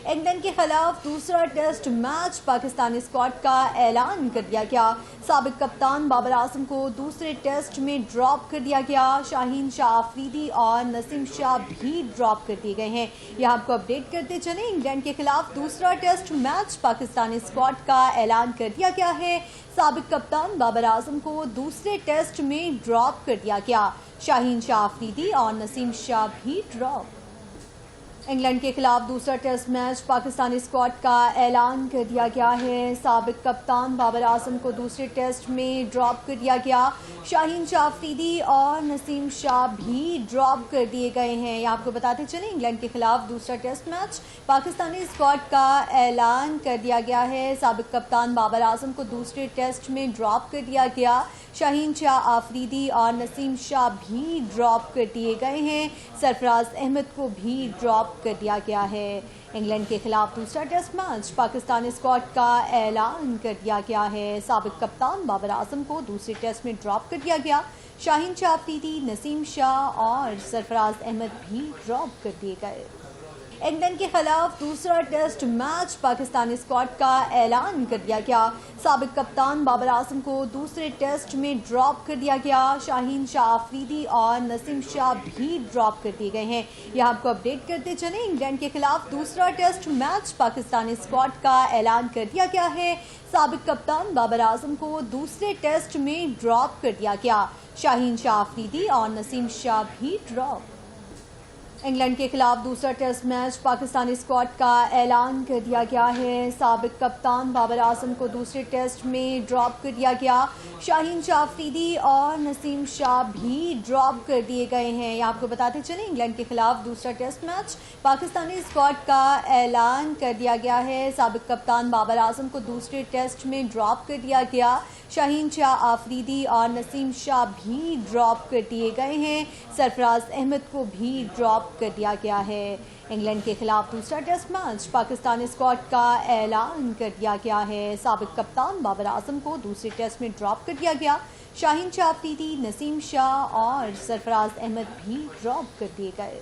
England के खिलाफ दूसरा टेस्ट मैच पाकिस्तानी स्क्वाड का ऐलान कर दिया गया। साबिक कप्तान बाबर आजम को दूसरे टेस्ट में ड्रॉप कर दिया गया। शाहीन शाह अफरीदी और नसीम शाह भी ड्रॉप कर दिए गए हैं। यहाँ आपको अपडेट करते चले, इंग्लैंड के खिलाफ दूसरा टेस्ट मैच पाकिस्तानी स्क्वाड का ऐलान कर दिया गया है। साबिक कप्तान बाबर आजम को दूसरे टेस्ट में ड्रॉप कर दिया गया। शाहीन शाह अफरीदी और नसीम शाह भी ड्रॉप। इंग्लैंड के खिलाफ दूसरा टेस्ट मैच पाकिस्तानी स्क्वाड का ऐलान कर दिया गया है। साबिक कप्तान बाबर आजम को दूसरे टेस्ट में ड्रॉप कर दिया गया। शाहीन शाह अफरीदी और नसीम शाह भी ड्रॉप कर दिए गए हैं। ये आपको बताते चले, इंग्लैंड के खिलाफ दूसरा टेस्ट मैच पाकिस्तानी स्क्वाड का ऐलान कर दिया गया है। साबिक कप्तान बाबर आजम को दूसरे टेस्ट में ड्रॉप कर दिया गया। शाहीन शाह अफरीदी और नसीम शाह भी ड्रॉप कर दिए गए हैं। सरफराज अहमद को भी ड्रॉप कर दिया गया है। इंग्लैंड के खिलाफ दूसरा टेस्ट मैच पाकिस्तानी स्क्वाड का ऐलान कर दिया गया है। साबिक कप्तान बाबर आजम को दूसरे टेस्ट में ड्रॉप कर दिया गया। शाहीन शाह अफरीदी, नसीम शाह और सरफराज अहमद भी ड्रॉप कर दिए गए। इंग्लैंड के खिलाफ दूसरा टेस्ट मैच पाकिस्तानी स्क्वाड का ऐलान कर दिया गया। साबिक कप्तान बाबर आजम को दूसरे टेस्ट में ड्रॉप कर दिया गया। शाहीन शाह अफरीदी और नसीम शाह भी ड्रॉप कर दिए गए हैं। यह आपको अपडेट करते चले, इंग्लैंड के खिलाफ दूसरा टेस्ट मैच पाकिस्तानी स्क्वाड का ऐलान कर दिया गया है। साबिक कप्तान बाबर आजम को दूसरे टेस्ट में ड्रॉप कर दिया गया। शाहीन शाह अफरीदी और नसीम शाह भी ड्रॉप। इंग्लैंड के खिलाफ दूसरा टेस्ट मैच पाकिस्तानी स्क्वाड का ऐलान कर दिया गया है। साबिक कप्तान बाबर आजम को दूसरे टेस्ट में ड्रॉप कर दिया गया। शाहीन शाह अफरीदी और नसीम शाह भी ड्रॉप कर दिए गए हैं। ये आपको बताते चले, इंग्लैंड के खिलाफ दूसरा टेस्ट मैच पाकिस्तानी स्क्वाड का ऐलान कर दिया गया है। साबिक कप्तान बाबर आजम को दूसरे टेस्ट में ड्रॉप कर दिया गया। शाहीन शाह अफरीदी और नसीम शाह भी ड्रॉप कर दिए गए हैं। सरफराज अहमद को भी ड्रॉप कर दिया गया है। इंग्लैंड के खिलाफ दूसरा टेस्ट मैच पाकिस्तानी स्क्वाड का ऐलान कर दिया गया है। साबिक कप्तान बाबर आजम को दूसरे टेस्ट में ड्रॉप कर दिया गया। शाहीन शाह अफरीदी, नसीम शाह और सरफराज अहमद भी ड्रॉप कर दिए गए।